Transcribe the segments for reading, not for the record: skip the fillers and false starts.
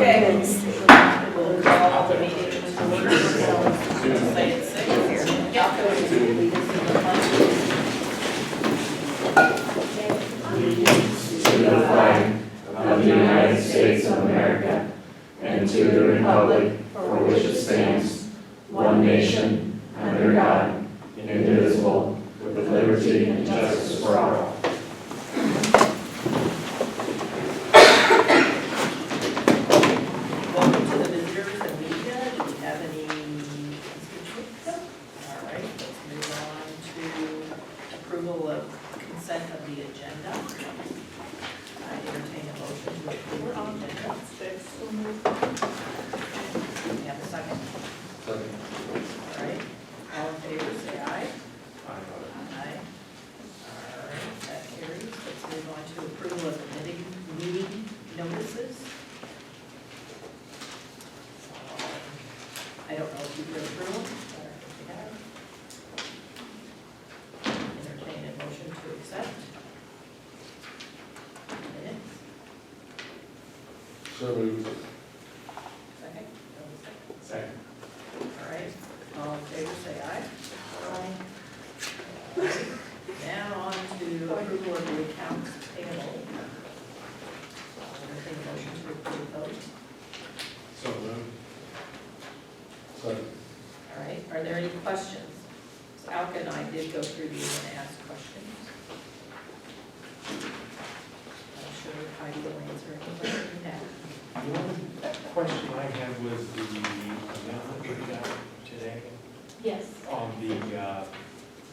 Okay. We'll call the meeting to order. Say it's 6 here. Yeah. To the flag of the United States of America and to the republic for which it stands, one nation, under God, indivisible, with liberty and justice for all. Welcome to the visitors and media. Do we have any constituents? All right, let's move on to approval of consent of the agenda. I entertain a motion to approve the agenda. Do we have a second? All right, all in favor, say aye. Aye. All right, that carries. Let's move on to approval of the meeting notices. I don't know if you've read through them, but if you have. Entertain a motion to accept. Minutes. So moved. Second? Second. All right, all in favor, say aye. Now on to approval of the accounts payable. Entertain a motion to approve those. So moved. Second. All right, are there any questions? So Alka and I did go through these and ask questions. I'm sure Heidi will answer any question you have. The only question I had was the amendment we got today Yes. on the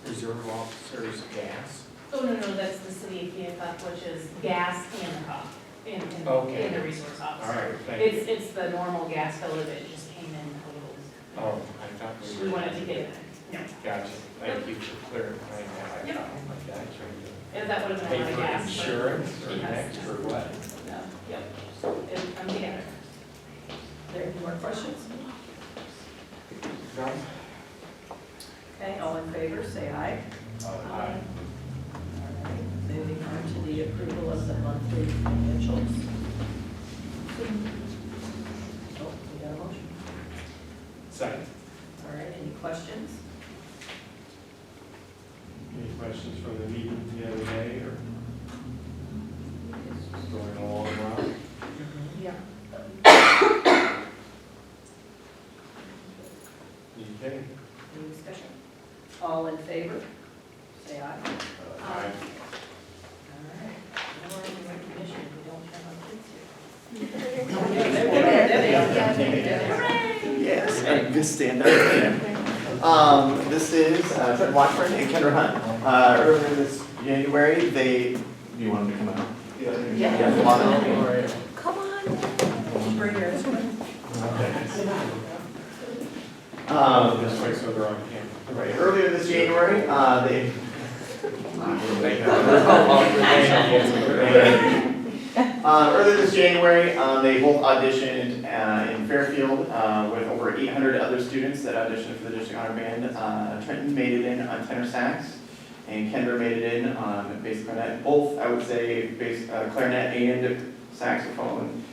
reserve officers' gas. Oh, no, that's the city of Keokuk, which is gas and the cop in Okay. the resource All office. right, thank you. It's the normal gas bill, it just came in a little. Oh, I thought We wanted to get it. No. Gotcha, thank you for clarifying that. I Yep. thought, oh my God, trying And that would have to been pay a lot of for gas. but insurance or it has- next or what? No, yep. It'll come together. Are there any more questions? No? Okay, all in favor, say aye. Aye. All right, moving on to the approval of the monthly financials. Oh, we got a motion. Second. All right, any questions? Any questions from the meeting the other day or just going along well? Yeah. Okay. Any discussion? All in favor, say aye. All right. No recognition, we don't have our kids here. Yes, and just stand up. This is Trent Watford and Kendra Hunt. Earlier this January, do you want them to come out? Yeah. Come on out. Come on. Bring your instrument. This way so they're on camera. Right, earlier this January, they. Earlier this January, they both auditioned in Fairfield with over 800 other students that auditioned for the District Honor Band. Trenton made it in on tenor sax, and Kendra made it in on bass clarinet. Both, I would say, bass clarinet and saxophone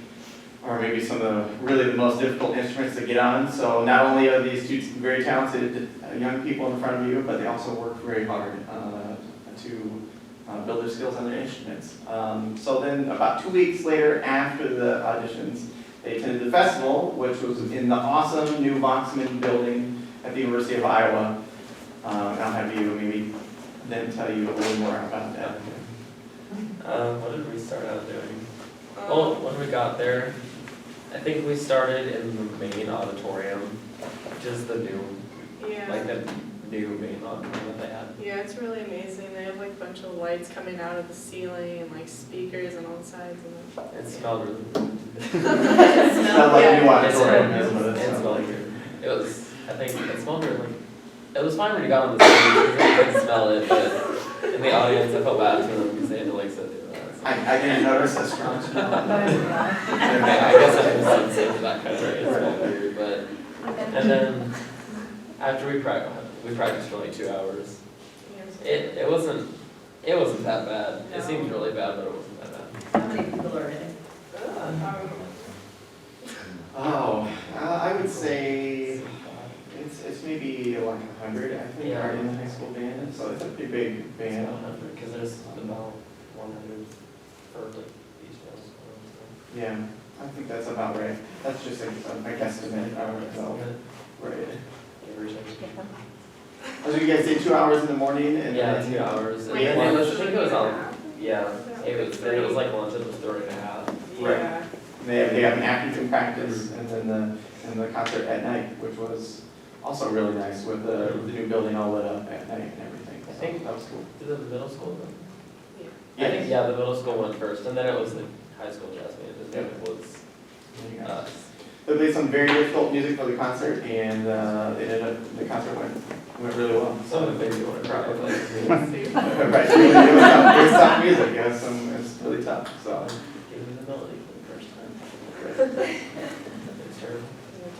are maybe some of the most difficult instruments to get on. So not only are these two very talented young people in front of you, but they also work very hard to build their skills on their instruments. So then about 2 weeks later, after the auditions, they attended the festival, which was in the awesome new Voxman building at the University of Iowa. I'll have you maybe then tell you a little more about that. What did we start out doing? Well, when we got there, I think we started in the main auditorium, which is the new, Yeah, like the new main auditorium that they had. yeah, it's really amazing. They have like a bunch of lights coming out of the ceiling and like speakers on all sides and It smelled really good. It's not like a new It auditorium, is smelled, what it it's smelled good. It was, I think, it smelled really, it was fine when you got on the stage, you could smell it, but in the audience, I felt bad for them because they had to like sit through that. So. I didn't notice a strong smell. I guess I was sensitive to that kind of thing, it's kind of weird, but, and then, after we practiced for like 2 hours. It wasn't that bad. No. It seemed really bad, but it wasn't that bad. How many people are in it? it's a pretty big It's band. 100, because there's about 100 for like each middle school. Yeah, I think that's about right. That's just a guesstimate, I don't know. Right. Oh, so you guys say 2 hours in the morning and Yeah, then? 2 hours. And Wait, then and lunch, then I think it was on, half? yeah, then it was like lunch, it was 3.5. Right. Yeah. They have an afternoon practice and then the concert at night, which was also really nice with the new building all lit up at night and everything. I think- So that was cool. Did the middle school go? Yeah. I think, yeah, the middle school went first, and then it was the high school jazz band, and then it was There you go. us. They played some very difficult music for the concert and the concert went really well. Some of it made me want to cry, but Right, it was tough music, it was really tough, so. gave me the melody for the first time. It's terrible.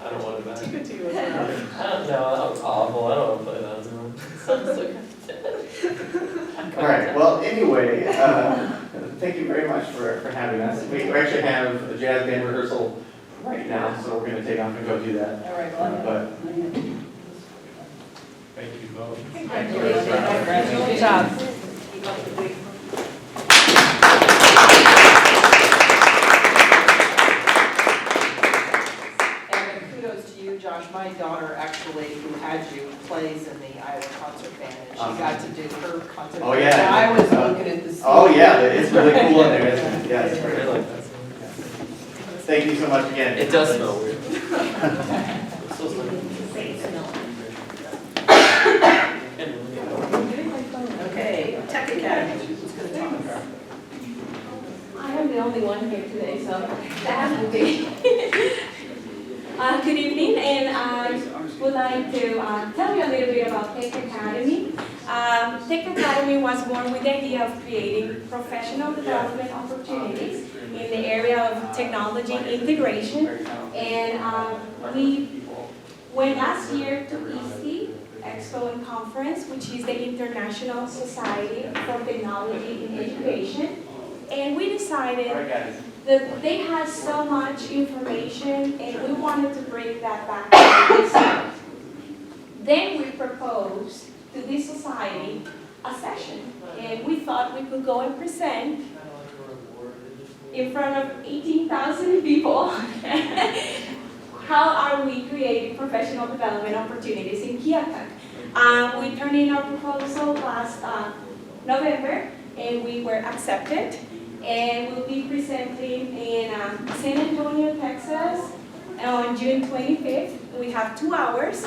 I don't want it back. Ticka-too was rough. I don't know, that was awful, I don't want to play that anymore. Sounds so good. All right, well, anyway, thank you very much for having us. We actually have a jazz band rehearsal right now, so we're gonna take off and go do that. All right, well, But Thank you both. congratulations. Good job. Keep up the good work. And kudos to you, Josh. My daughter actually, who had you, plays in the Iowa Concert Band, and she got to do her concert. Oh, yeah. And I was looking at the. oh yeah, it's really cool in there, isn't it? Yeah, it's I great. really like that song. Thank you so much again. It does smell weird. It still smells. Okay, Tech Academy, who's going to talk about it? I am the only one here today, so that would be. Good evening, and I would like to tell you a little bit about Tech Academy. Tech Academy was born with the idea of creating professional development opportunities in the area of technology integration. And we went last year to EC, Expo and Conference, which is the International Society for Technology in Education. And we decided All right, guys. that they had so much information and we wanted to bring that back to this side. Then we proposed to this society a session, and we thought we could go and present in front of 18,000 people how are we creating professional development opportunities in Keokuk. We turned in our proposal last November, and we were accepted. And we'll be presenting in San Antonio, Texas on June 25th. We have 2 hours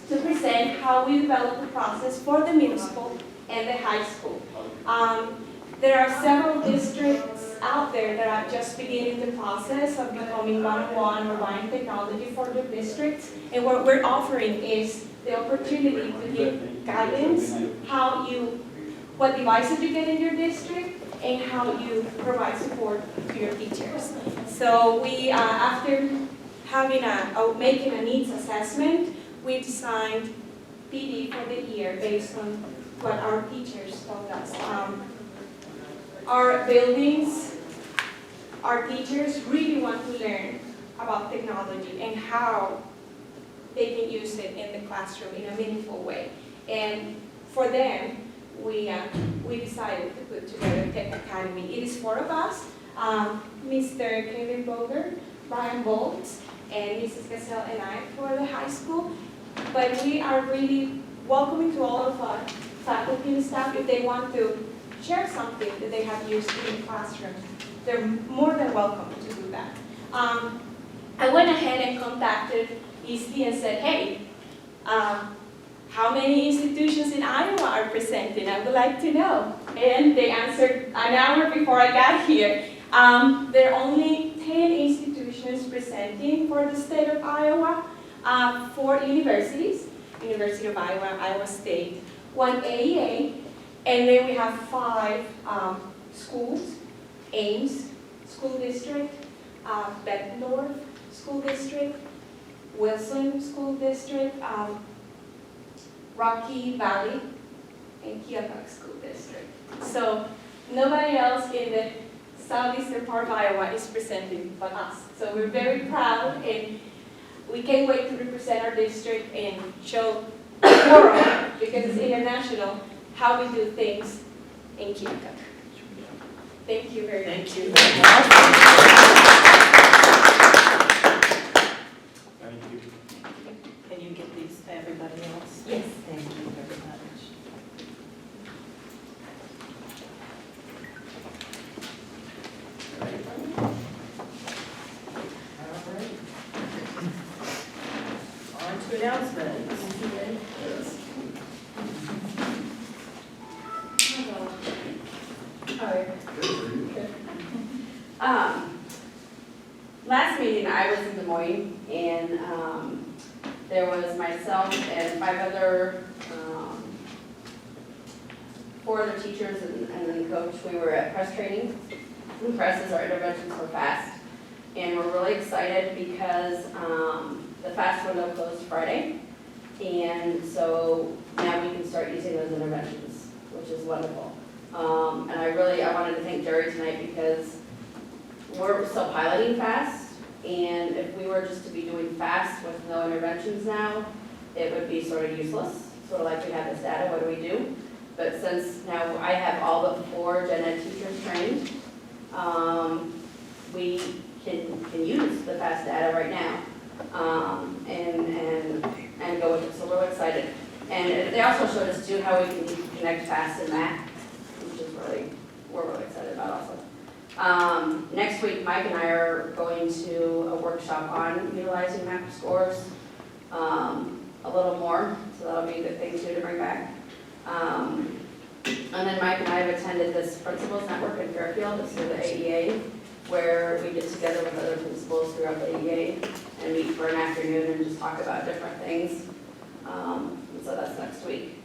to present how we develop the process for the middle school and the high school. There are several districts out there that are just beginning the process of becoming one-on-one or buying technology for their districts. And what we're offering is the opportunity to give guidance, what devices you get in your district, and how you provide support to your teachers. So we, after making a needs assessment, we designed PD for the year based on what our teachers told us. Our buildings, our teachers really want to learn about technology and how they can use it in the classroom in a meaningful way. And for them, we decided to put together Tech Academy. It is 4 of us, Mr. Kevin Boger, Brian Boltz, and Mrs. Gassel and I for the high school. But we are really welcoming to all of our faculty and staff if they want to share something that they have used in the classroom. They're more than welcome to do that. I went ahead and contacted EC and said, hey, how many institutions in Iowa are presenting? I would like to know. And they answered an hour before I got here. There are only 10 institutions presenting for the state of Iowa, 4 universities, University of Iowa, Iowa State, 1 AEA, and then we have 5 schools, Ames School District, Bettendorf School District, Wilson School District, Rocky Valley, and Keokuk School District. So nobody else in the southeastern part of Iowa is presenting but us. So we're very proud, and we can't wait to represent our district and show the world, because it's international, how we do things in Keokuk. Thank you very much. Thank you very much. Thank you. Can you get these to everybody else? Yes. Thank you very much. All right. On to announcements. Last meeting, I was in Des Moines, and there was myself and 4 other teachers and then the coach. We were at press training. And press is our interventions for FAST. And we're really excited because the FAST window closed Friday. And so now we can start using those interventions, which is wonderful. And I wanted to thank Jerry tonight because we're still piloting FAST, and if we were just to be doing FAST with no interventions now, it would be sort of useless, sort of like we have this data, what do we do? But since now I have all but 4 gen ed teachers trained, we can use the FAST data right now, and go with it, so we're excited. And they also showed us too how we can connect FAST and math, which is we're really excited about also. Next week, Mike and I are going to a workshop on utilizing MAP scores a little more, so that'll be a good thing too to bring back. And then Mike and I have attended this Principals Network in Fairfield, it's through the AEA, where we get together with other principals throughout the AEA and meet for an afternoon and just talk about different things. So that's next week.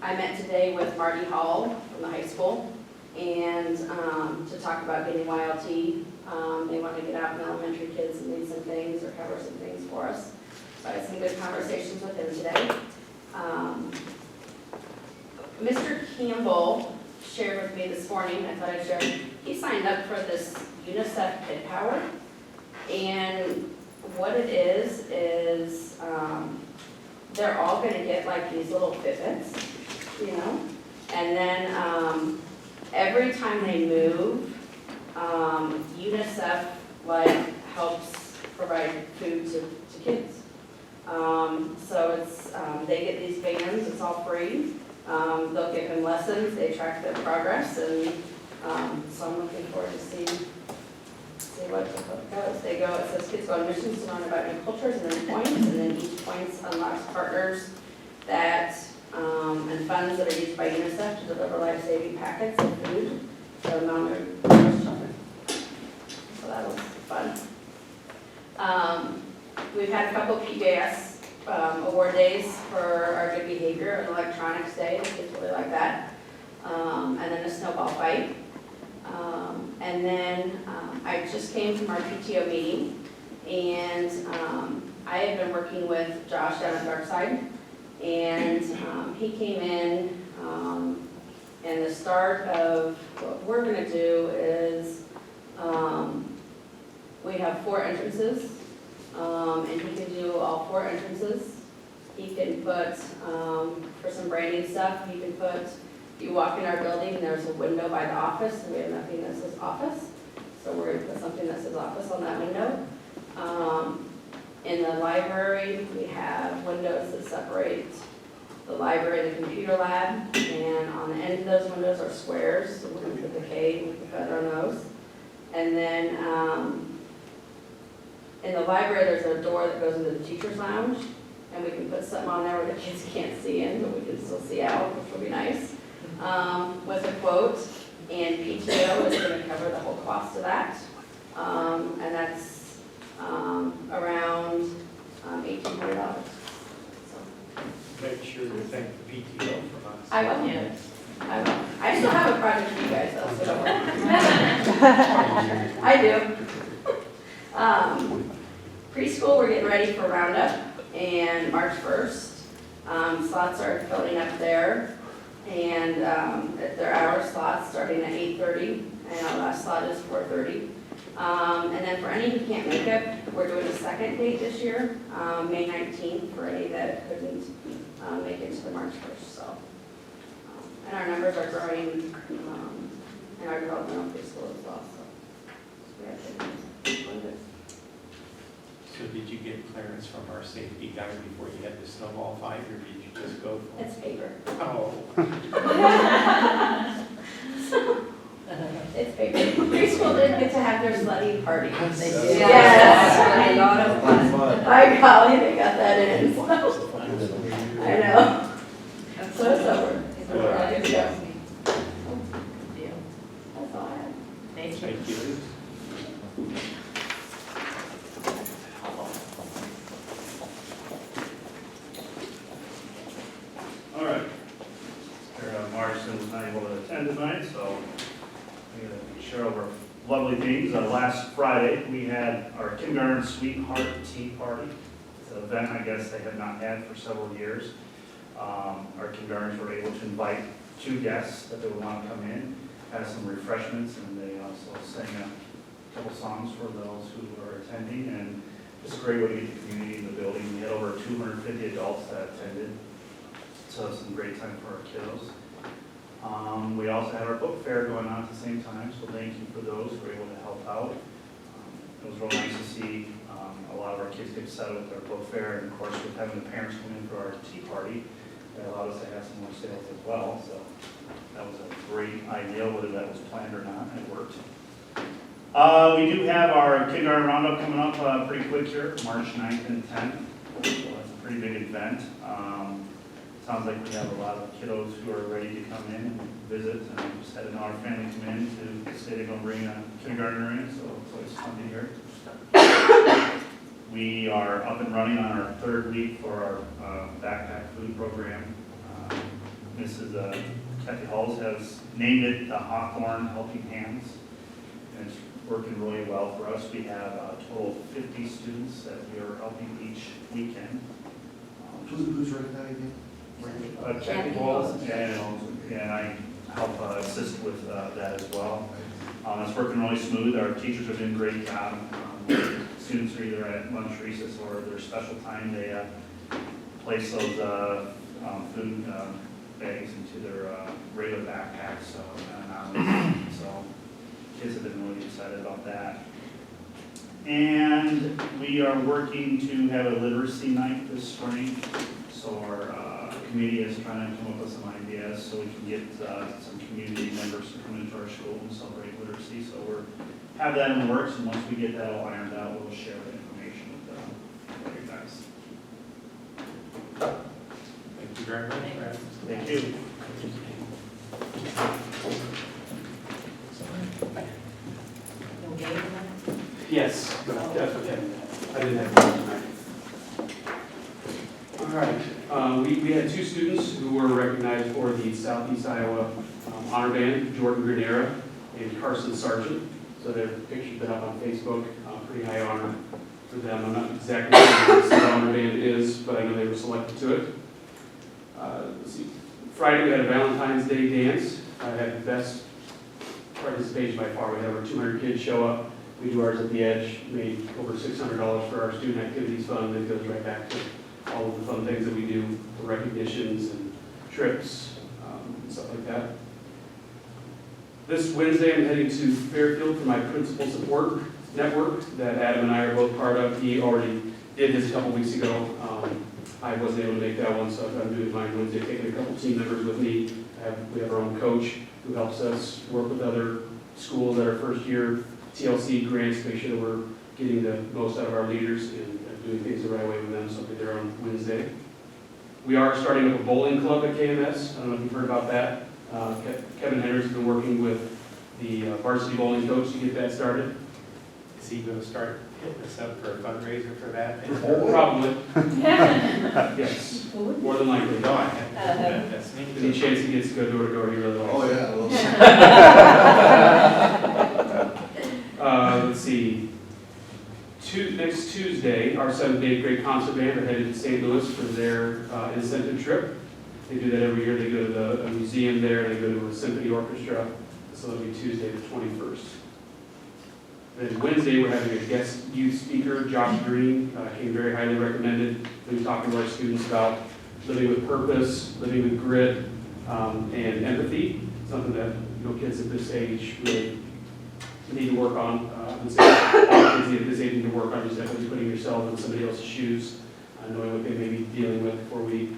I met today with Marty Hall from the high school, and to talk about getting YLT. They want to get out in elementary kids and lead some things or cover some things for us. So I had some good conversations with him today. Mr. Campbell shared with me this morning, I thought I'd share, he signed up for this UNICEF Kid Power. And what it is they're all going to get like these little Fitbits, you know? And then every time they move, UNICEF like helps provide food to kids. So it's they get these vans, it's all free. They'll give them lessons, they track their progress, and so I'm looking forward to see what goes. They go, it says kids go on missions to learn about new cultures and then points, and then each point unlocks partners that and funds that are used by UNICEF to deliver life-saving packets of food to malnourished children. So that was fun. We've had a couple PBS award days for our good behavior, an electronics day, the kids really like that. And then a snowball fight. And then I just came from our PTO meeting, and I have been working with Josh down at Darkside, and he came in, and the start of what we're going to do is we have 4 entrances, and he can do all 4 entrances. He can put, for some branding stuff, he can put, you walk in our building and there's a window by the office, and we have nothing that says office. So we're going to put something that says office on that window. In the library, we have windows that separate the library and the computer lab. And on the end of those windows are squares, so we're going to put the K with the feather on those. And then in the library, there's a door that goes into the teacher's lounge. And we can put something on there where the kids can't see in, but we can still see out, which will be nice. With a quote, and PTO is going to cover the whole cost of that. And that's around $1,800. So. Make sure to thank the PTO from us. I will. Yes. I will. I still have a project for you guys though, so don't worry. I do. Preschool, we're getting ready for Roundup, and March 1st. Slots are filling up there. And their hour slots starting at 8:30, and our last slot is 4:30. And then for any who can't make it, we're doing a second date this year, May 19th, for any that couldn't make it to the March 1st. So And our numbers are growing in our developmental preschool as well, so we have to do this. So did you get clearance from our safety guy before you had the snowball fight, or did you just go for it? It's paper. Oh. It's paper. Preschool did get to have their sledding party. They Yes. did. Yes, a lot of fun. By golly, they got that in. I know. So it's over. So we're all good to go. Good deal. That's all I have. Thank you. Thank you. All right. Morrison was not able to attend tonight, so I'm going to share over lovely things. Last Friday, we had our kindergarten sweetheart tea party. It's an event I guess they have not had for several years. Our kindergartners were able to invite 2 guests that they would want to come in, have some refreshments, and they also sang a couple songs for those who were attending, and just a great way to get the community in the building. We had over 250 adults that attended. So some great time for our kiddos. We also had our book fair going on at the same time, so thank you for those who were able to help out. It was real nice to see a lot of our kids get set with our book fair, and of course with having the parents come in for our tea party, that allowed us to have some more sales as well. So that was a great idea, whether that was planned or not, it worked. We do have our kindergarten roundup coming up pretty quick here, March 9th and 10th. So that's a pretty big event. Sounds like we have a lot of kiddos who are ready to come in and visit. And we just had our family come in to say they're going to bring a kindergartner in, so it's fun to hear. We are up and running on our 3rd week for our backpack food program. Mrs. Kathy Halls has named it the Hawthorne Helping Hands, and it's working really well for us. We have a total of 50 students that we are helping each weekend. Who's running that again? Kathy Halls, and I help assist with that as well. It's working really smooth. Our teachers are doing a great job. Students are either at lunch recess or their special time. They place those food bags into their regular backpacks. So kids have been really excited about that. And we are working to have a literacy night this spring. So our committee is trying to come up with some ideas so we can get some community members to come into our school and celebrate literacy. So we're have that in the works, and once we get that all ironed out, we'll share the information with you guys. Thank you very much, Brad. Thank you. No game tonight? Yes, definitely. I didn't have time tonight. All right, we had 2 students who were recognized for the Southeast Iowa Honor Band, Jordan Granera and Carson Sargent. So their picture's been up on Facebook, pretty high honor for them. I'm not exactly sure what the honor band is, but I know they were selected to it. Let's see. Friday we had a Valentine's Day dance. I had the best participation by far. We had over 200 kids show up. We do ours at the Edge, made over $600 for our student activities fund. That goes right back to all of the fun things that we do, the recognitions and trips, and stuff like that. This Wednesday, I'm heading to Fairfield for my principal support network that Adam and I are both part of. He already did his a couple weeks ago. I wasn't able to make that one, so I'm doing mine Wednesday, taking a couple team members with me. We have our own coach who helps us work with other schools that are first year TLC grants to make sure that we're getting the most out of our leaders and doing things the right way with them, so I'll be there on Wednesday. We are starting up a bowling club at KMS. I don't know if you've heard about that. Kevin Hender's been working with the varsity bowling coach to get that started. Is he going to start hitting us up for a fundraiser for that? Probably. Yes, more than likely. No, I haven't. That's neat. Any chance he gets to go door to door, he really likes. Oh, yeah. Let's see. Next Tuesday, our 7th and 8th grade concert band are headed to St. Louis for their incentive trip. They do that every year. They go to a museum there. They go to a symphony orchestra. So it'll be Tuesday the 21st. Then Wednesday, we're having a guest youth speaker, Josh Green, came very highly recommended. We'll be talking to our students about living with purpose, living with grit, and empathy, something that, kids at this age really need to work on. I would say all kids at this age need to work on just definitely putting yourself in somebody else's shoes, knowing what they may be dealing with before we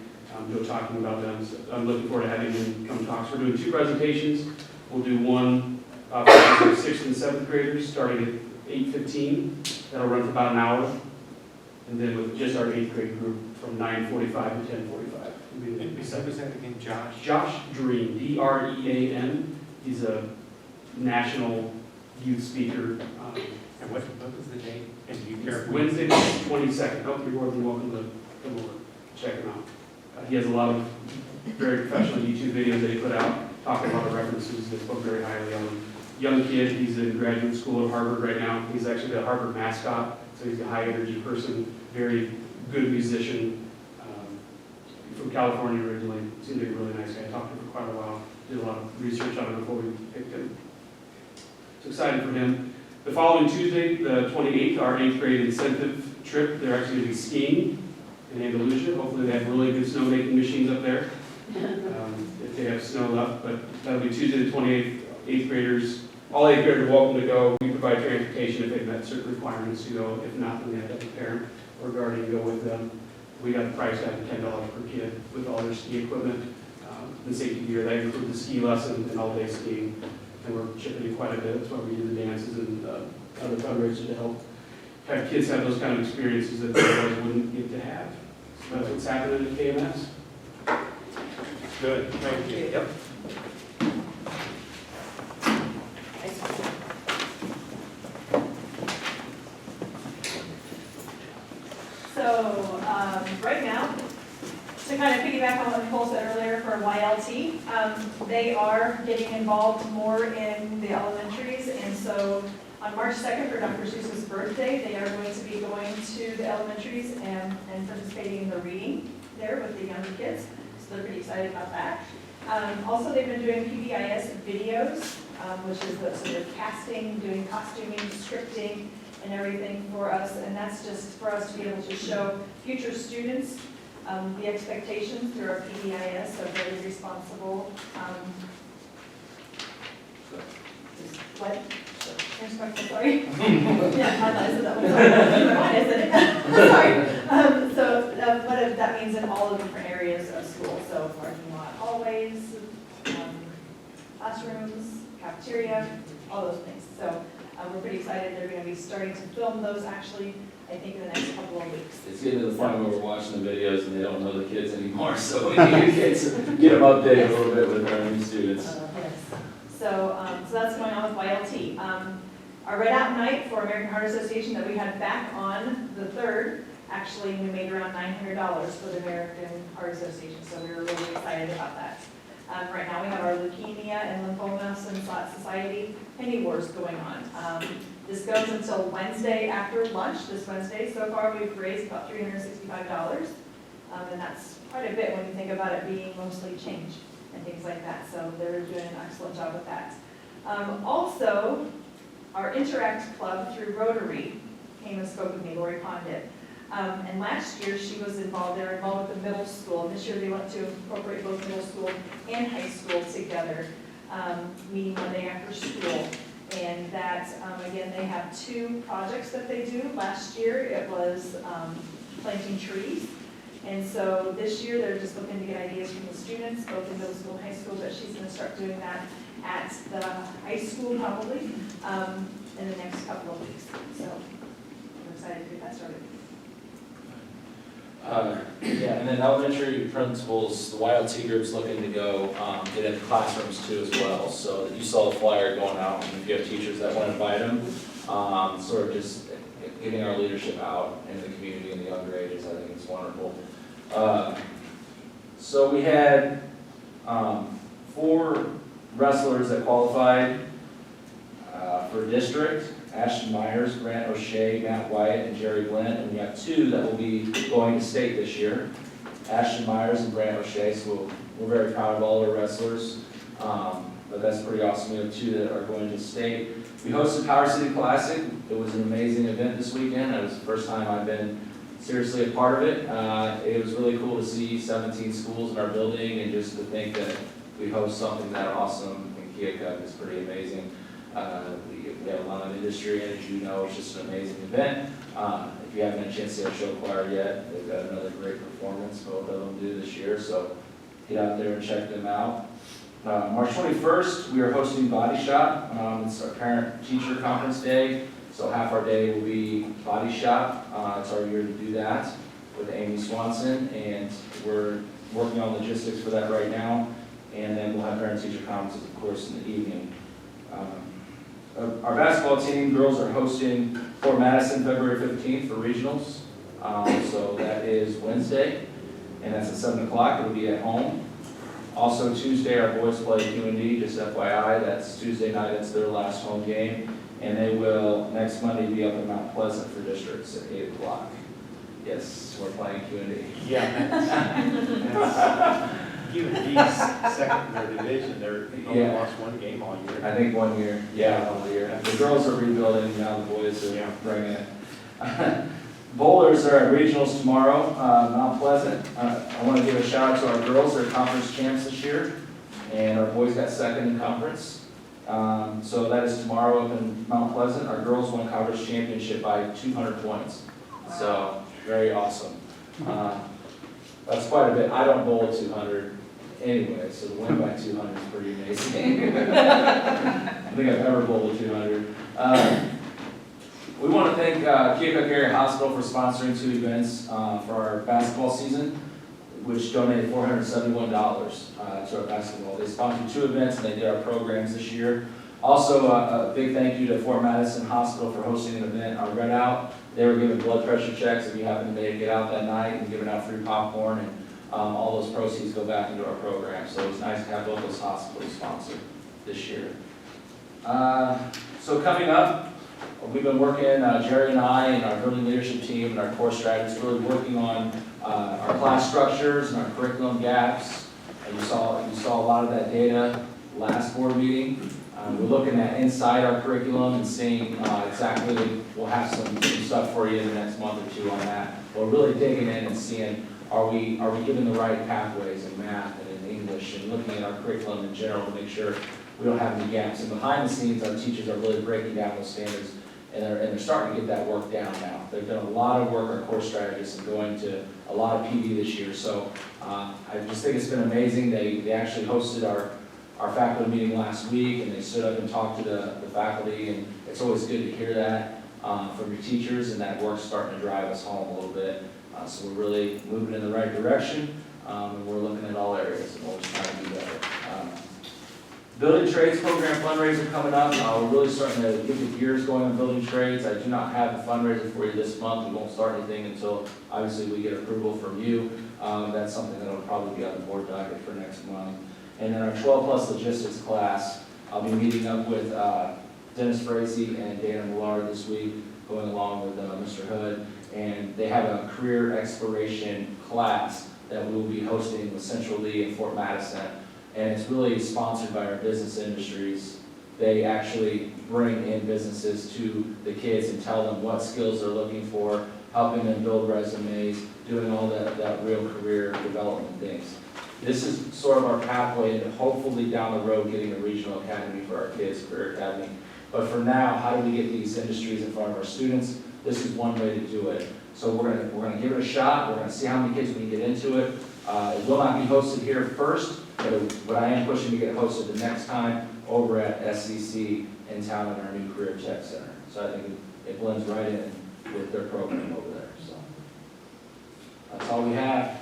go talking about them. So I'm looking forward to having them come talk. So we're doing 2 presentations. We'll do one for the 6th and 7th graders, starting at 8:15. That'll run for about an hour. And then with just our 8th grade group from 9:45 to 10:45. And was that again, Josh? Josh Drean, D-R-E-A-N. He's a national youth speaker. And what was the date? And you care? Wednesday, the 22nd. Oh, you're more than welcome to come over, check him out. He has a lot of very professional YouTube videos that he put out, talking about the references that spoke very highly of him. Young kid, he's in graduate school at Harvard right now. He's actually the Harvard mascot, so he's a high energy person, very good musician. From California originally, seemed like a really nice guy. I talked to him for quite a while, did a lot of research on him before we picked him. So excited for him. The following Tuesday, the 28th, our 8th grade incentive trip. They're actually going to be skiing in Andalusia. Hopefully they have really good snowmaking machines up there, if they have snow left. But that'll be Tuesday the 28th, 8th graders. All 8th graders are welcome to go. We provide transportation if they've met certain requirements to go. If not, then they have to have a parent or guardian go with them. We got the price down to $10 per kid with all their ski equipment, the safety gear. That includes the ski lesson and all-day skiing. And we're chipping in quite a bit. That's why we do the dances and other fundraisers to help have kids have those kind of experiences that they otherwise wouldn't get to have. So that's what's happening at KMS. Good, thank you. Yep. So, right now, to kind of piggyback on what Nicole said earlier for YLT, they are getting involved more in the elementaries, and so on March 2nd for Dr. Seuss's birthday, they are going to be going to the elementaries and participating in the reading there with the younger kids, so they're pretty excited about that. Also, they've been doing PBIS videos, which is the sort of casting, doing costuming, scripting, and everything for us, and that's just for us to be able to show future students the expectations through our PBIS of very responsible, what? Respectful, sorry. Yeah, I thought I said that one. I said it. Sorry. So what that means in all the different areas of school, so parking lot, hallways, classrooms, cafeteria, all those things. So we're pretty excited. They're going to be starting to film those actually, I think, in the next couple of weeks. It's getting to the point where we're watching the videos and they don't know the kids anymore, so we need to get them updated a little bit with our new students. Yes. So that's going on with YLT. Our Red Out Night for American Heart Association that we had back on the 3rd, actually we made around $900 for the American Heart Association, so we were really excited about that. Right now we have our Leukemia and Lymphoma Society Penny Wars going on. This goes until Wednesday after lunch, this Wednesday. So far we've raised about $365, and that's quite a bit when you think about it being mostly change and things like that. So they're doing an excellent job with that. Also, our Interact Club through Rotary came and spoke with me, Lori Condit. And last year she was involved, they were involved with the middle school. And this year they want to incorporate both middle school and high school together, meeting Monday after school. And that, again, they have 2 projects that they do. Last year it was planting trees. And so this year they're just looking to get ideas from the students, both in middle school and high school, but she's going to start doing that at the high school probably in the next couple of weeks. So I'm excited to get that started. Yeah, and then elementary principals, the YLT group's looking to go get into classrooms too as well. So you saw the flyer going out, and if you have teachers that want to invite them, sort of just getting our leadership out in the community in the younger ages, I think it's wonderful. So we had 4 wrestlers that qualified for district: Ashton Myers, Grant O'Shea, Matt Wyatt, and Jerry Glynn. And we have 2 that will be going to state this year: Ashton Myers and Grant O'Shea. So we're very proud of all our wrestlers. But that's pretty awesome. We have 2 that are going to state. We hosted Power City Classic. It was an amazing event this weekend. It was the first time I've been seriously a part of it. It was really cool to see 17 schools in our building, and just to think that we host something that awesome in Keokuk. It's pretty amazing. We have a lot of industry, and as you know, it's just an amazing event. If you haven't had a chance to see our show choir yet, they've got another great performance, both of them do this year, so get out there and check them out. March 21st, we are hosting Body Shop. It's our parent-teacher conference day, so half our day will be Body Shop. It's our year to do that with Amy Swanson, and we're working on logistics for that right now. And then we'll have parent-teacher conferences, of course, in the evening. Our basketball team, girls are hosting Fort Madison February 15th for regionals. So that is Wednesday, and that's at 7 o'clock. It'll be at home. Also Tuesday, our boys play QND, just FYI. That's Tuesday night. That's their last home game. And they will, next Monday, be up in Mount Pleasant for districts at 8 o'clock. Yes, we're playing QND. Yeah. UND's second in their division, they've only lost one game all year. I think 1 year, all year. The girls are rebuilding, now the boys are bringing it. Bowlers are at regionals tomorrow, Mount Pleasant. I want to give a shout out to our girls, they're conference champs this year, and our boys got second in conference. So that is tomorrow up in Mount Pleasant. Our girls won conference championship by 200 points. So, very awesome. That's quite a bit. I don't bowl at 200 anyway, so to win by 200 is pretty amazing. I don't think I've ever bowled at 200. We want to thank Keokuk Area Hospital for sponsoring 2 events for our basketball season, which donated $471 to our basketball. They sponsored 2 events and they did our programs this year. Also, a big thank you to Fort Madison Hospital for hosting an event, our Red Out. They were giving blood pressure checks if you happen to get out that night, and giving out free popcorn, and all those proceeds go back into our program. So it's nice to have both those hospitals sponsored this year. So coming up, we've been working, Jerry and I and our building leadership team and our core strategists, really working on our class structures and our curriculum gaps. You saw a lot of that data last board meeting. We're looking at inside our curriculum and seeing exactly, we'll have some stuff for you in the next month or 2 on that. But we're really digging in and seeing, are we given the right pathways in math and in English, and looking at our curriculum in general to make sure we don't have any gaps. And behind the scenes, our teachers are really breaking down those standards, and they're starting to get that work down now. They've done a lot of work, our core strategists, and going to a lot of PD this year. So I just think it's been amazing. They actually hosted our faculty meeting last week, and they stood up and talked to the faculty, and it's always good to hear that from your teachers, and that work's starting to drive us home a little bit. So we're really moving in the right direction, and we're looking at all areas, and we're just trying to do better. Building trades program fundraiser coming up. We're really starting to get the gears going on building trades. I do not have a fundraiser for you this month. We won't start anything until obviously we get approval from you. That's something that will probably be on the board docket for next month. And then our 12 plus logistics class, I'll be meeting up with Dennis Frazee and Dana Millard this week, going along with Mr. Hood. And they have a career exploration class that we will be hosting with Central Lee and Fort Madison. And it's really sponsored by our business industries. They actually bring in businesses to the kids and tell them what skills they're looking for, helping them build resumes, doing all that real career development things. This is sort of our pathway into hopefully down the road getting a regional academy for our kids, career academy. But for now, how do we get these industries in front of our students? This is one way to do it. So we're gonna give it a shot. We're gonna see how many kids we can get into it. It will not be hosted here first, but I am pushing to get hosted the next time over at SCC in town in our new Career Tech Center. So I think it blends right in with their program over there. So that's all we have.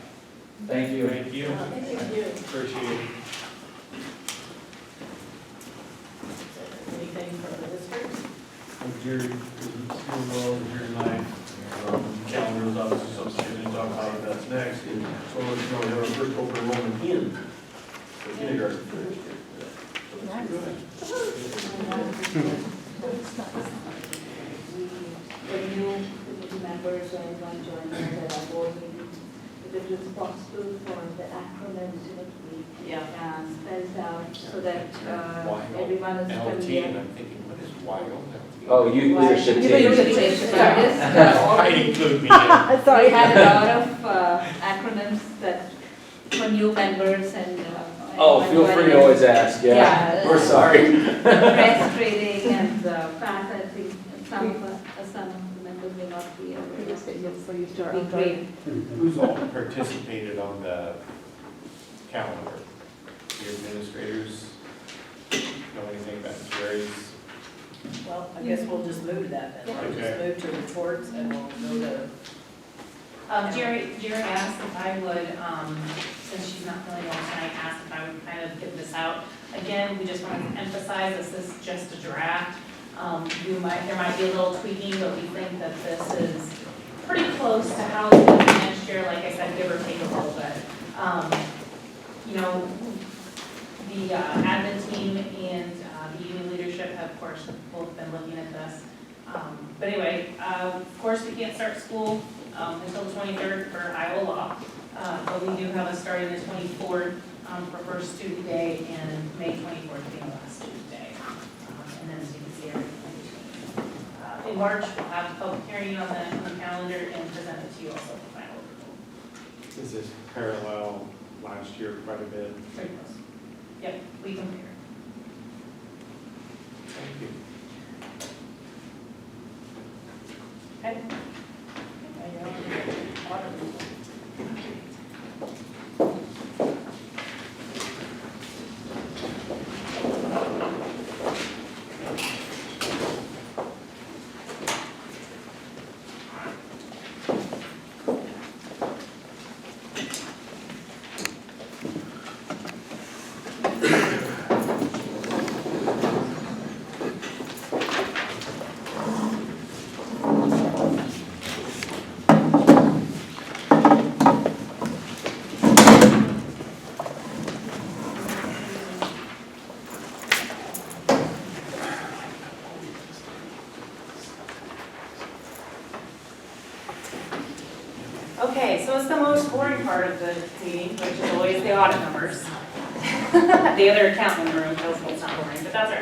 Thank you. Thank you. Thank you. Appreciate it. Anything from the district? Jerry, school well, Jerry and I, calendar was obviously something to talk about, if that's next. And so we're going to have our first open enrollment in the kindergarten. The new committee members or anyone joining the board meeting, it is responsible for the acronyms in it, we spelled out so that everyone is LT, familiar. and I'm thinking, what is YO? Oh, youth leadership team. I include me in. We had a lot of acronyms that for new members and Oh, feel free to always ask, yeah. We're sorry. Breast trading and fat, I think some of the members may not be aware of it. So you start. Be great. Who's all participated on the calendar? Your administrators know anything about Jerry's? Well, I guess we'll just move to that then. We'll just move to reports and we'll go to. Jerry asked if I would, since she's not feeling well tonight, asked if I would kind of give this out. Again, we just want to emphasize this is just a draft. There might be a little tweaking, but we think that this is pretty close to how it's going to be next year, like I said, give or take a little bit. You know, the admin team and the union leadership have, of course, both been looking at this. But anyway, of course, we can't start school until the 23rd for Iowa law, but we do have us starting the 24th for first student day and May 24th being the last student day. And then students here in March, we'll have a public hearing on the calendar and present it to you also for final approval. Does this parallel last year quite a bit? Very close. Yep, we compare. Thank you. Okay. Now you're on to the audit report. Okay, so it's the most boring part of the meeting, which is always the audit numbers. The other accountant in the room tells me it's not boring, but that's all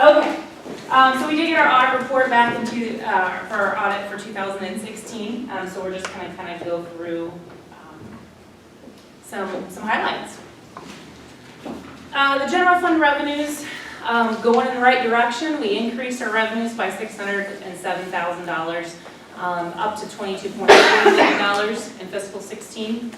right. Okay, so we did get our audit report back into, for our audit for 2016. So we're just gonna kind of go through some highlights. The general fund revenues going in the right direction. We increased our revenues by $607,000. Up to $22.4 million in fiscal 16.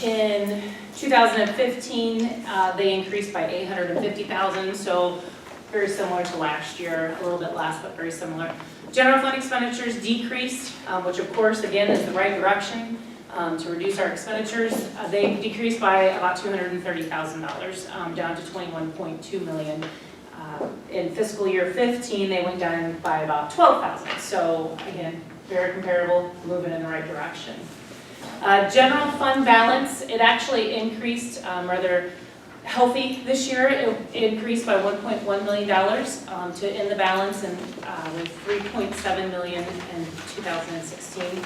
In 2015, they increased by $850,000, so very similar to last year, a little bit less, but very similar. General fund expenditures decreased, which of course, again, is the right direction to reduce our expenditures. They decreased by about $230,000, down to $21.2 million. In fiscal year 15, they went down by about $12,000. So again, very comparable, moving in the right direction. General fund balance, it actually increased rather healthy this year. It increased by $1.1 million to end the balance in, with $3.7 million in 2016.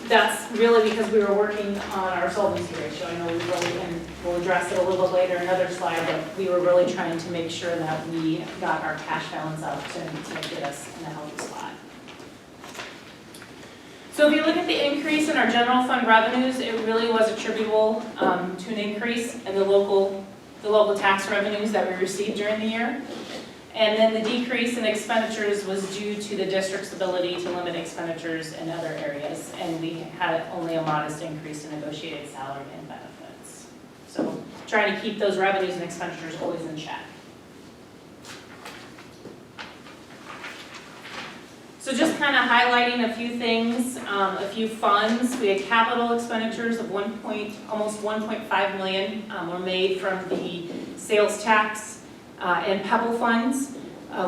That's really because we were working on our solvency ratio. I know we really, and we'll address it a little bit later in another slide, but we were really trying to make sure that we got our cash balance up to get us in a healthy spot. So if you look at the increase in our general fund revenues, it really was attributable to an increase in the local tax revenues that we received during the year. And then the decrease in expenditures was due to the district's ability to limit expenditures in other areas. And we had only a modest increase in negotiated salary and benefits. So trying to keep those revenues and expenditures always in check. So just kind of highlighting a few things, a few funds. We had capital expenditures of almost $1.5 million were made from the sales tax and Pebble funds,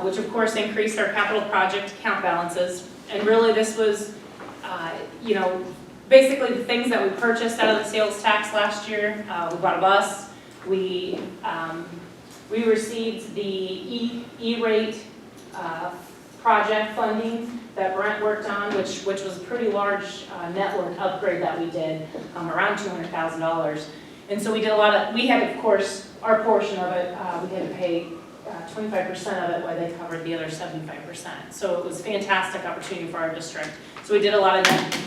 which of course increased our capital project account balances. And really this was, basically the things that we purchased out of the sales tax last year. We bought a bus. We received the E-rate project funding that Brent worked on, which was a pretty large network upgrade that we did, around $200,000. And so we did we had, of course, our portion of it, we had to pay 25% of it, while they covered the other 75%. So it was a fantastic opportunity for our district. So we did a lot of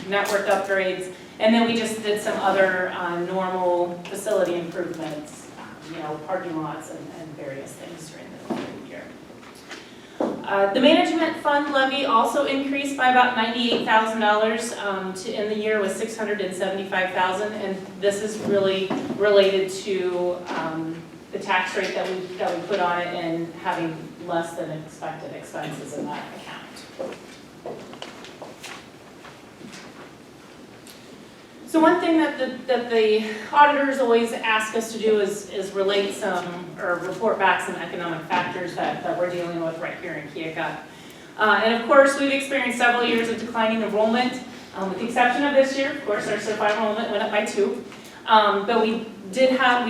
network upgrades, and then we just did some other normal facility improvements, parking lots and various things during the year. The management fund levy also increased by about $98,000 to end the year with $675,000, and this is really related to the tax rate that we put on it and having less than expected expenses in that account. So one thing that the auditors always ask us to do is relate some, or report back some economic factors that we're dealing with right here in Keokuk. And of course, we've experienced several years of declining enrollment, with the exception of this year. Of course, our certified enrollment went up by 2. But we did have,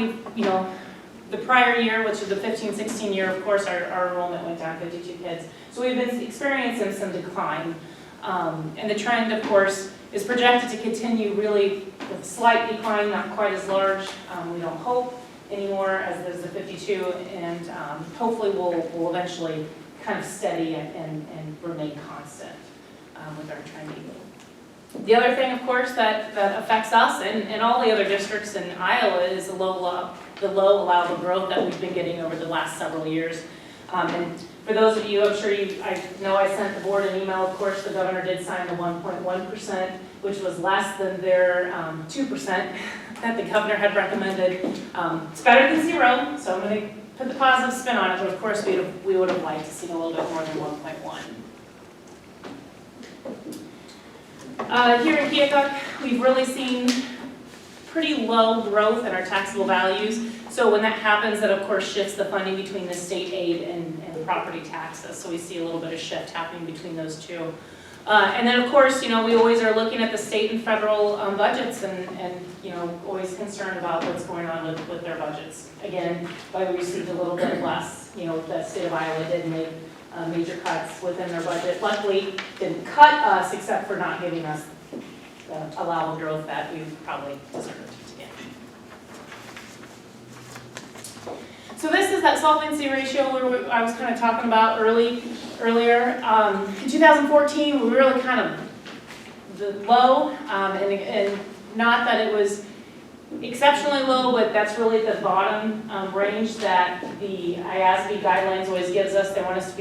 the prior year, which is the 15-16 year, of course, our enrollment went down 52 kids. So we've been experiencing some decline. And the trend, of course, is projected to continue really with a slight decline, not quite as large, we don't hope anymore as there's the 52, and hopefully we'll eventually kind of steady and remain constant with our trending. The other thing, of course, that affects us and all the other districts in Iowa is the low allowable growth that we've been getting over the last several years. And for those of you, I'm sure I know I sent the board an email, of course, the governor did sign the 1.1%, which was less than their 2% that the governor had recommended. It's better than 0, so I'm going to put the positive spin on it, but of course we would have liked to see a little bit more than 1.1. Here in Keokuk, we've really seen pretty low growth in our taxable values. So when that happens, that of course shifts the funding between the state aid and property taxes. So we see a little bit of shift happening between those two. And then of course, we always are looking at the state and federal budgets and always concerned about what's going on with their budgets. Again, we received a little bit less, the state of Iowa did make major cuts within their budget. Luckily, didn't cut us except for not giving us the allowable growth that we probably deserved to get. So this is that solvency ratio where I was kind of talking about earlier. In 2014, we were really kind of low, and not that it was exceptionally low, but that's really the bottom range that the IASB guidelines always gives us. They want us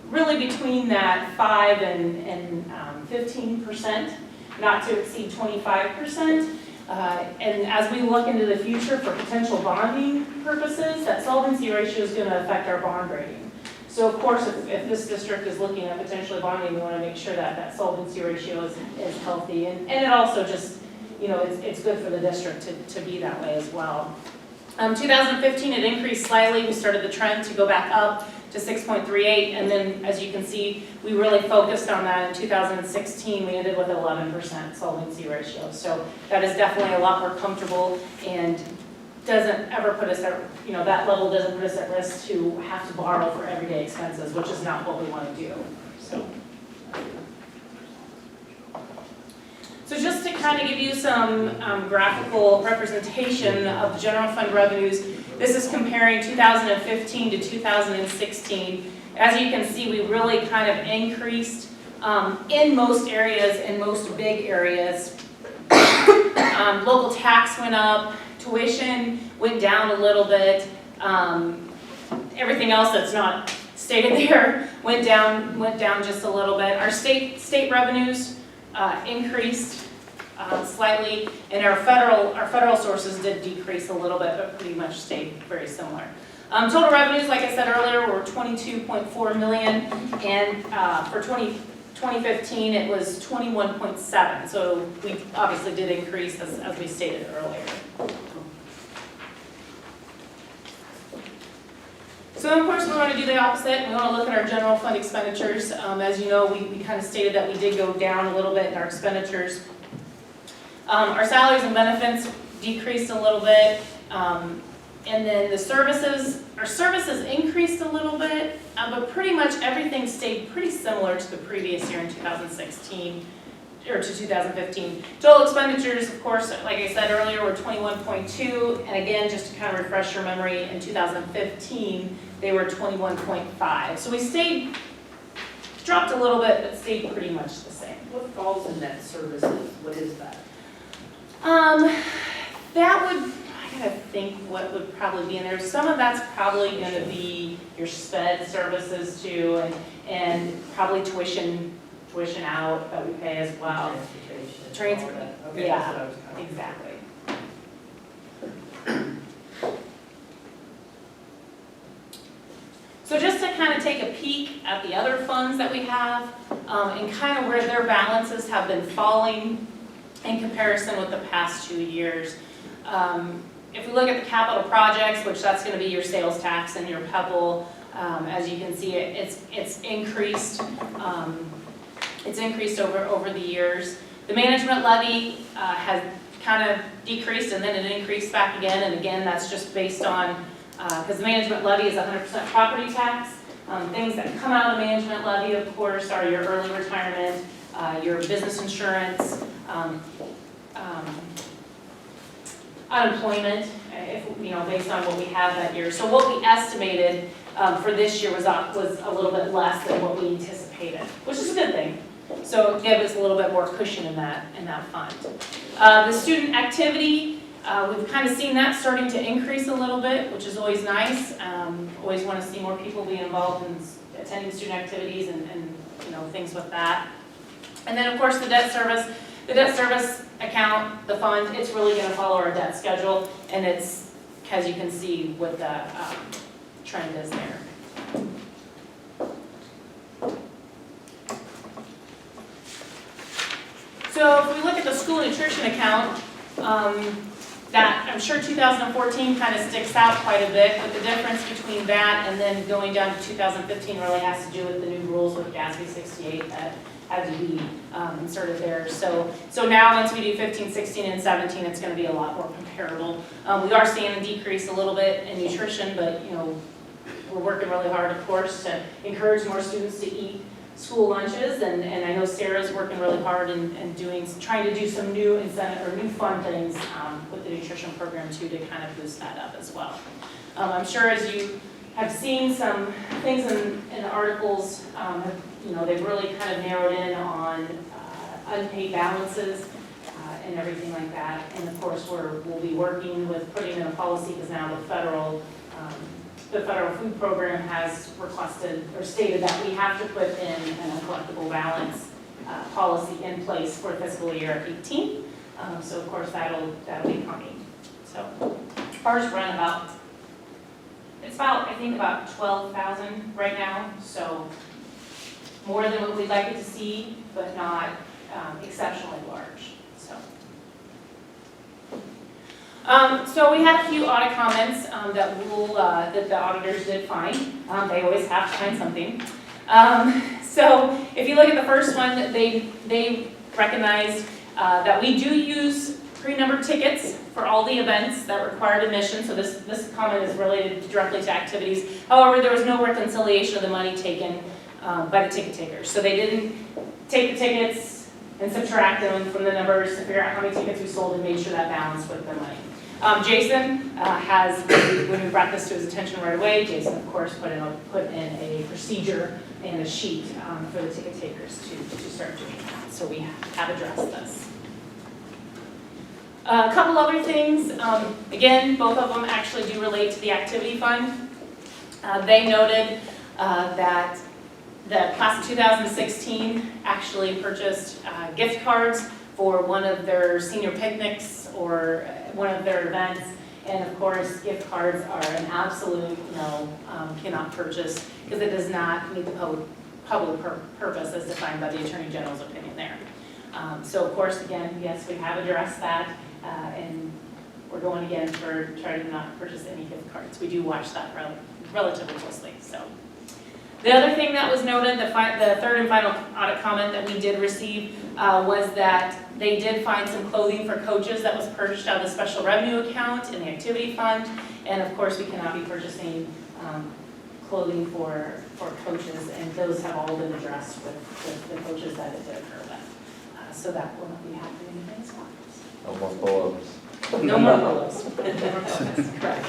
really between that 5 and 15%, not to exceed 25%. And as we look into the future for potential bonding purposes, that solvency ratio is going to affect our bond rating. So of course, if this district is looking at potentially bonding, we want to make sure that that solvency ratio is healthy. And it also just, it's good for the district to be that way as well. 2015, it increased slightly. We started the trend to go back up to 6.38, and then as you can see, we really focused on that in 2016. We ended with 11% solvency ratio. So that is definitely a lot more comfortable and doesn't ever put us at, that level doesn't put us at risk to have to borrow for everyday expenses, which is not what we want to do. So just to kind of give you some graphical representation of the general fund revenues, this is comparing 2015 to 2016. As you can see, we really kind of increased in most areas, in most big areas. Local tax went up, tuition went down a little bit. Everything else that's not stated there went down just a little bit. Our state revenues increased slightly, and our federal sources did decrease a little bit, but pretty much stayed very similar. Total revenues, like I said earlier, were $22.4 million, and for 2015 it was 21.7. So we obviously did increase as we stated earlier. So of course we want to do the opposite. We want to look at our general fund expenditures. As you know, we kind of stated that we did go down a little bit in our expenditures. Our salaries and benefits decreased a little bit. And then our services increased a little bit, but pretty much everything stayed pretty similar to the previous year in 2016. Or to 2015. Total expenditures, of course, like I said earlier, were 21.2, and again, just to kind of refresh your memory, in 2015, they were 21.5. So we dropped a little bit, but stayed pretty much the same. What falls in that services? What is that? That would, I gotta think what would probably be in there. Some of that's probably gonna be your sped services too, and probably tuition out that we pay as well. Transportation. Transport, Okay, yeah. that's what I was kind of- Exactly. So just to kind of take a peek at the other funds that we have, and kind of where their balances have been falling in comparison with the past 2 years. If we look at the capital projects, which that's going to be your sales tax and your PEPAL, as you can see, it's increased. It's increased over the years. The management levy has kind of decreased and then it increased back again, and again, that's just based on, because the management levy is 100% property tax. Things that come out of the management levy, of course, are your early retirement, your business insurance, unemployment, if, based on what we have that year. So what we estimated for this year was a little bit less than what we anticipated, which is a good thing. So it gave us a little bit more cushion in that fund. The student activity, we've kind of seen that starting to increase a little bit, which is always nice. Always want to see more people be involved in attending student activities and things with that. And then of course the debt service. The debt service account, the fund, it's really going to follow our debt schedule, and it's, as you can see, what the trend is there. So if we look at the school nutrition account, that I'm sure 2014 kind of sticks out quite a bit, but the difference between that and then going down to 2015 really has to do with the new rules with GASB 68 that had to be inserted there. So now once we do 15, 16, and 17, it's going to be a lot more comparable. We are seeing a decrease a little bit in nutrition, but we're working really hard, of course, to encourage more students to eat school lunches, and I know Sarah's working really hard and trying to do some new incentive or new fun things with the nutrition program too, to kind of boost that up as well. I'm sure as you have seen some things in the articles, they've really kind of narrowed in on unpaid balances and everything like that. And of course, we'll be working with putting in a policy, because now the federal food program has requested or stated that we have to put in an uncollectible balance policy in place for fiscal year 18. So of course that'll be coming. So ours run I think about 12,000 right now. So more than what we'd like it to see, but not exceptionally large. So we had a few audit comments that the auditors did find. They always have to find something. So if you look at the first one, they recognized that we do use pre-numbered tickets for all the events that required admission. So this comment is related directly to activities. However, there was no reconciliation of the money taken by the ticket takers. So they didn't take the tickets and subtract them from the numbers to figure out how many tickets we sold and made sure that balanced with the money. Jason has, when we brought this to his attention right away, Jason of course put in a procedure and a sheet for the ticket takers to start doing that. So we have addressed this. A couple other things, again, both of them actually do relate to the activity fund. They noted that the class of 2016 actually purchased gift cards for one of their senior picnics or one of their events. And of course, gift cards are an absolute no, cannot purchase, because it does not meet the public purpose as defined by the Attorney General's opinion there. So of course, again, yes, we have addressed that, and we're going again for trying to not purchase any gift cards. We do watch that relatively closely. So the other thing that was noted, the third and final audit comment that we did receive was that they did find some clothing for coaches that was purchased out of the special revenue account in the activity fund. And of course, we cannot be purchasing clothing for coaches, and those have all been addressed with the coaches that it did occur with. So that will not be happening again as well. Almost pull-ups. No more polos. Correct.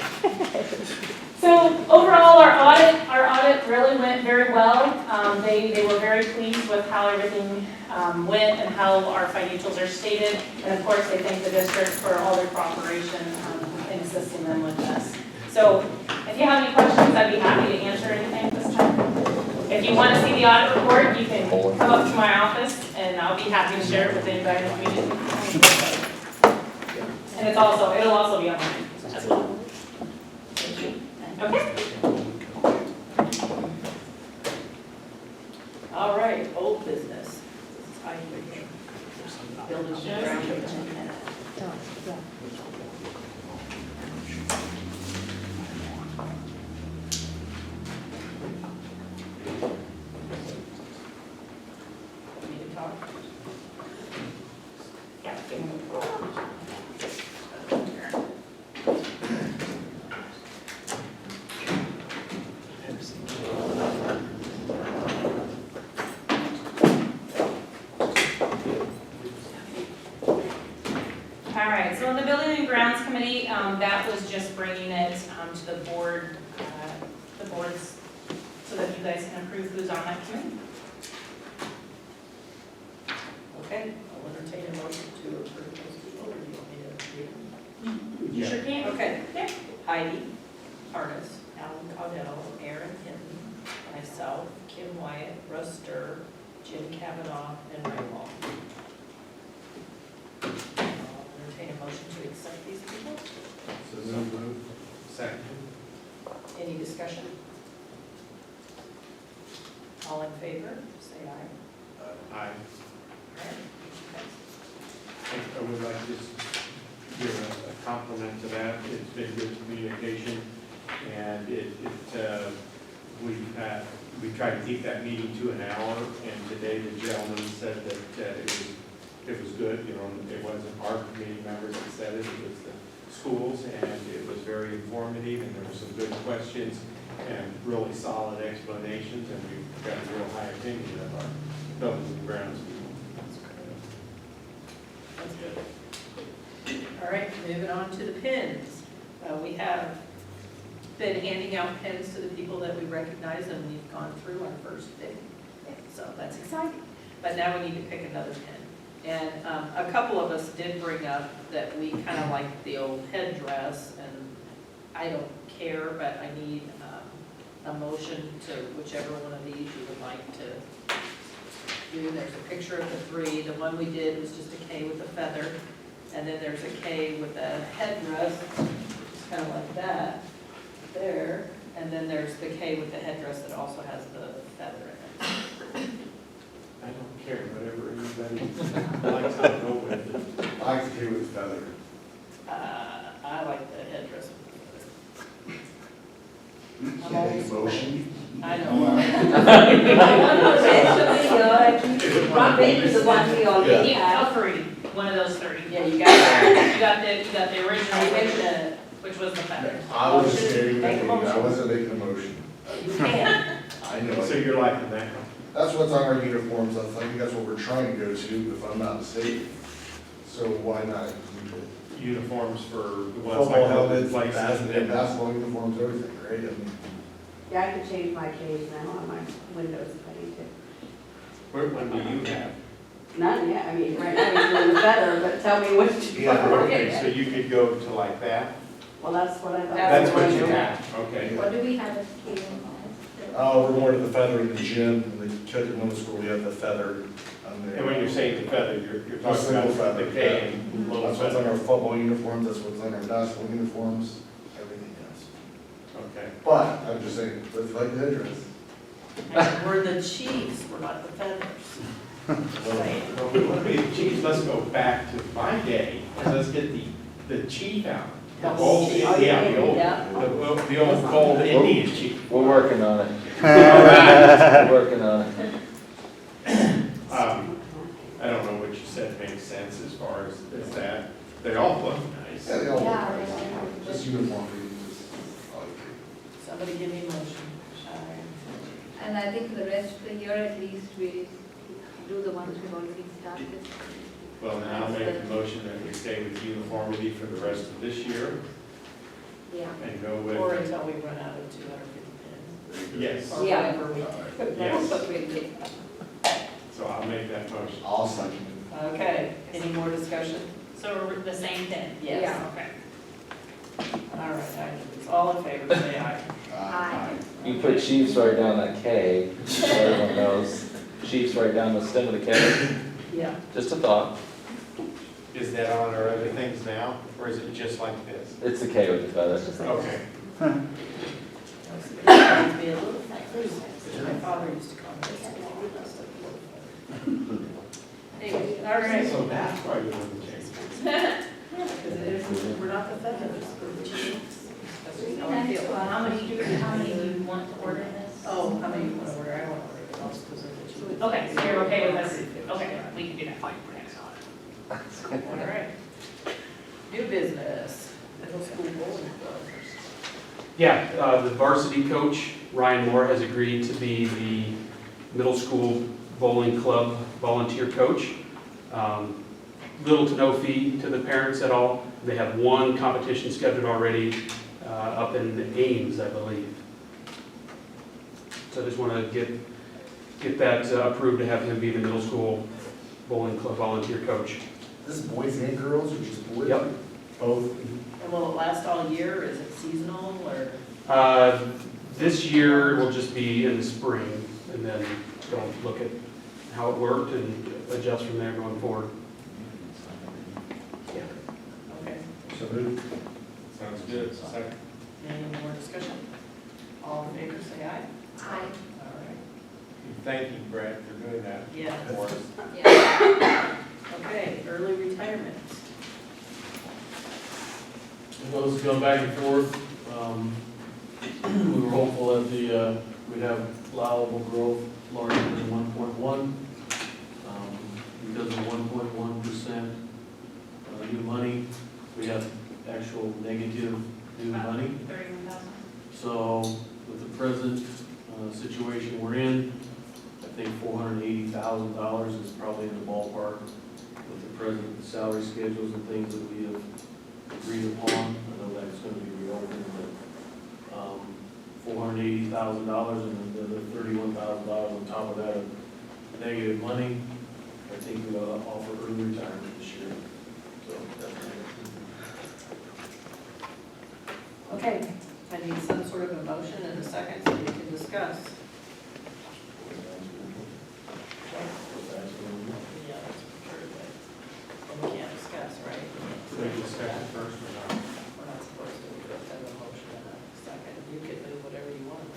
So overall, our audit really went very well. They were very pleased with how everything went and how our financials are stated. And of course, they thank the district for all their cooperation in assisting them with this. So if you have any questions, I'd be happy to answer anything this time. If you want to see the audit report, you can come up to my office and I'll be happy to share it with anybody in the community. And it'll also be online as well. Okay. All right, old business. This is how you begin. Buildings and grounds. Need to talk? Yeah. All right, so in the Building and Grounds Committee, that was just bringing it to the board, the boards, so that you guys can approve who's on that committee. Okay, I'll entertain a motion to approve those people, or do you want me to read them? You sure can. Okay. Yeah. Heidi Harness, Alan Caudell, Aaron Hinton, myself, Kim Wyatt, Russ Durr, Jim Kavanaugh, and Ray Long. I'll entertain a motion to accept these people. So moved. Second. Any discussion? All in favor, say aye. Aye. Okay. I would like to just give a compliment to that. It's been good communication, and we try to keep that meeting to an hour, and today the gentleman said that it was good, you know, it wasn't our committee members that said it, it was the schools, and it was very informative, and there were some good questions and really solid explanations, and we got a real high opinion of our buildings and grounds people. That's good. All right, moving on to the pins. We have been handing out pins to the people that we recognize, and we've gone through our first bid. So that's exciting. But now we need to pick another pin. And a couple of us did bring up that we kind of like the old headdress, and I don't care, but I need a motion to whichever one of these you would like to do. There's a picture of the three. The one we did was just a K with a feather, and then there's a K with a headdress, which is kind of like that, there, and then there's the K with the headdress that also has the feather in it. I don't care, whatever anybody likes, I'll go with it. I like to do with feather. I like the headdress with the feather. I'm always- Motion? I know. Eventually, Ron Baker's the one we all Yeah. need to have. Three, one of those three. Yeah, you got You got the original, it. which was the feather. I was just Motion, making, make a I motion. wasn't making a motion. You can. I know So it. you're liking that? That's what's on our uniforms. I think that's what we're trying to go to, if I'm not mistaken. So why not? Uniforms for the ones Football like helmets, like basketball uniforms, everything, right? I mean, Yeah, I could change my K's now on my windows if I need to. What one do you have? None yet, I mean, right now he's doing the feather, but tell me what you Yeah, Okay, so you could go to like that? Well, that's what I thought. That's what you have, okay. What do we have as K? we're more to the feather in the gym, in the Chilton Middle School, we have the feather on there. And when you're saying the feather, you're The talking single about feather, the K and little That's what's on feather? our football uniforms, that's what's on our basketball uniforms, everything else. Okay. But, I'm just saying, let's like the headdress. We're the Chiefs, we're not the Feathers. Well, Chiefs, let's go back to my day, and let's get the chief out. The The old, chief. yeah, the old gold Indian chief. We're working on it. We're working on it. I don't know what you said makes sense as far as that. They all look nice. Yeah, they all look Yeah, nice. they all Just uniform reasons, I like it. Somebody give me a motion. And I think for the rest of the year at least we do the ones we've already started. Well, then I'll make the motion that we stay with uniformity for the rest of this year Yeah. and go Or with, until we run out of 250 pins. yes, Or Yeah. whatever we. That's what we did. so I'll make that motion. I'll second Okay, any more discussion? So we're the same thing? Yes. Yeah. Okay. All right, all in favor, say aye. it. Aye. You put Chiefs right down that K, so everyone knows. Chiefs right down the stem of the K, Yeah. just a thought. Is that on our other things now, or is it just like this? It's the K with the feather. Okay. Be a little cruise. My father used to call me this. Anyway, all right. So that's why we want to change it. Because it is, we're not the feathers, we're the chiefs. That's just how I feel. How many do you want to order this? Oh, how many you want to order? I want to order it all because of the chiefs. Okay, so you're okay with us? Okay, we can do that. All right. New business, middle school bowling club. Yeah, the varsity coach, Ryan Moore, has agreed to be the middle school bowling club volunteer coach. Little to no fee to the parents at all. They have one competition scheduled already up in Ames, I believe. So I just want to get that approved to have him be the middle school bowling club volunteer coach. This is boys and girls, or just boys? Yep. Both. And will it last all year? Is it seasonal or? This year will just be in the spring, and then they'll look at how it worked and adjust from there going forward. Okay. So moved. Sounds good. Second. Any more discussion? All in favor, say aye. Aye. All right. Thank you, Brad, for doing that Yeah. for us. Yeah. Okay, early retirement. Well, this is going back and forth. We were hopeful that we'd have allowable growth larger than 1.1. Because of 1.1% new money, we have actual negative new money. 31,000. So with the present situation we're in, I think $480,000 is probably in the ballpark with the present salary schedules and things that we have agreed upon. I know that's going to be reopened, but $480,000 and the other $31,000 on top of that of negative money. I think we ought to offer early retirement this year. So that's Okay, I need some sort of a motion and a second so we can discuss. Yeah, that's preferred, but and we can't discuss, right? Should we discuss it first or not? We're not supposed to, we just have a motion and a second. You can move whatever you want.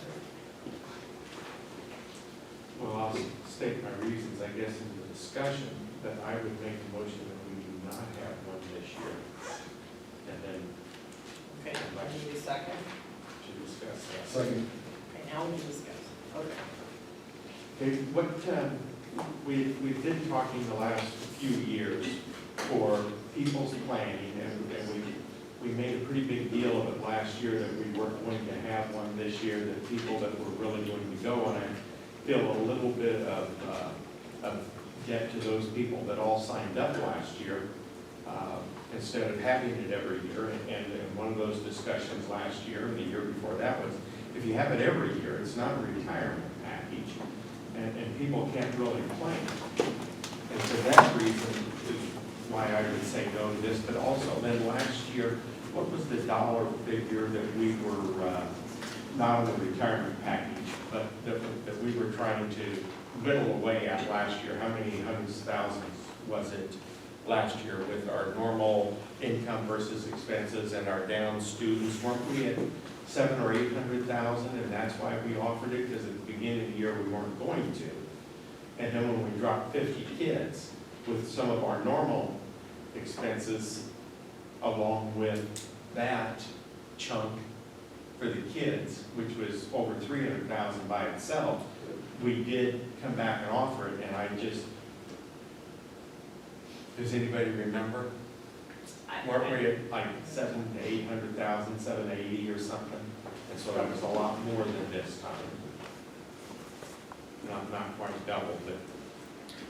Well, I'll state my reasons, I guess, in the discussion, that I would make a motion that we do not have one this year. And then Okay, I need a second. to discuss that. Second. Okay, now we can discuss. Okay. Okay, what, we've been talking the last few years for people's planning, and we made a pretty big deal of it last year that we weren't going to have one this year, that people that were really going to go on it feel a little bit of debt to those people that all signed up last year, instead of having it every year. And one of those discussions last year and the year before that was, if you have it every year, it's not a retirement package, and people can't really plan. And for that reason is why I would say no to this, but also then last year, what was the dollar figure that we were, not on the retirement package, but that we were trying to whittle away at last year? How many hundreds of thousands was it last year with our normal income versus expenses and our down students? Weren't we at 700,000 or 800,000, and that's why we offered it, because at the beginning of the year we weren't going to. And then when we dropped 50 kids with some of our normal expenses along with that chunk for the kids, which was over 300,000 by itself, we did come back and offer it, and I just, does anybody remember? Weren't we at like 700,000 to 800,000, 780 or something? And so that was a lot more than this time. Not quite double, but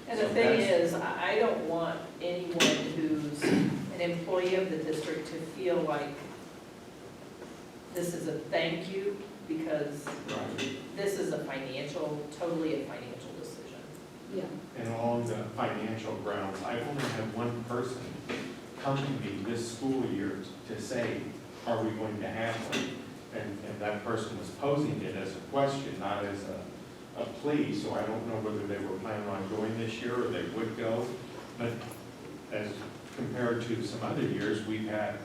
And the thing is, I don't want anyone who's an employee of the district to feel like this is a thank you, because this is a totally a financial decision. Yeah. And along the financial grounds, I only had one person come to me this school year to say, are we going to have one? And that person was posing it as a question, not as a plea, so I don't know whether they were planning on going this year or they would go. But as compared to some other years, we've had,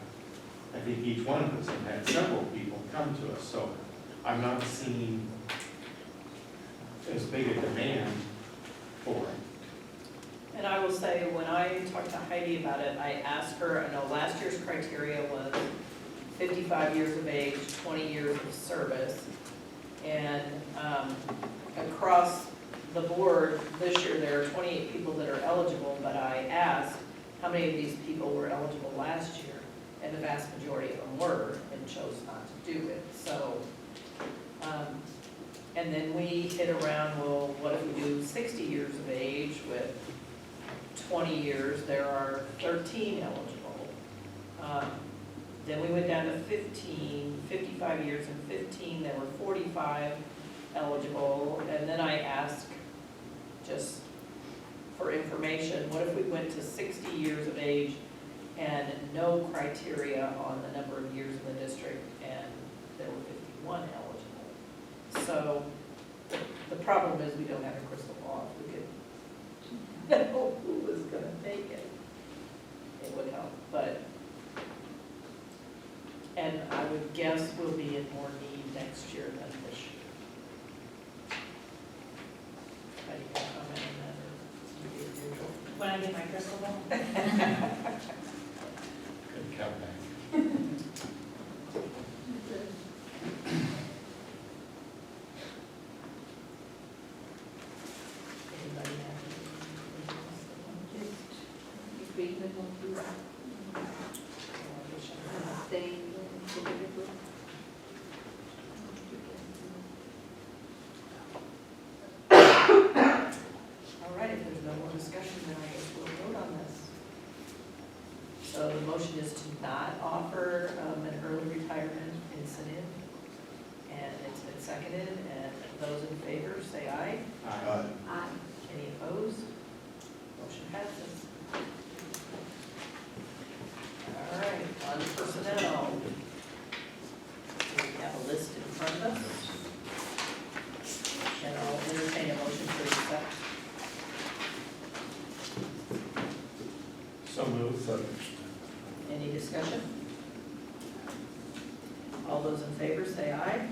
I think each one of us have had several people come to us, so I'm not seeing as big a demand for it. And I will say, when I talked to Heidi about it, I asked her, I know last year's criteria was 55 years of age, 20 years of service. And across the board, this year, there are 28 people that are eligible, but I asked how many of these people were eligible last year, and the vast majority of them were, and chose not to do it. So, and then we hit around, well, what if we do 60 years of age with 20 years, there are 13 eligible. Then we went down to 55 years and 15, there were 45 eligible. And then I asked, just for information, what if we went to 60 years of age and no criteria on the number of years in the district, and there were 51 eligible. So the problem is we don't have a crystal ball. If we could know who was gonna take it, it would help, but, and I would guess we'll be in more need next year than this year. How do you comment on that, or you do usual? When I get my crystal ball? Good count back. Anybody have anything else they want to do? Agreement of this, staying, political. All right, if there's no more discussion, then I guess we'll vote on this. So the motion is to not offer an early retirement incentive, and it's been seconded, and those in favor say aye. Aye. Any opposed? Motion passes. All right, on to personnel. We have a list in front of us. And I'll entertain a motion to accept. So moved. Any discussion? All those in favor say aye.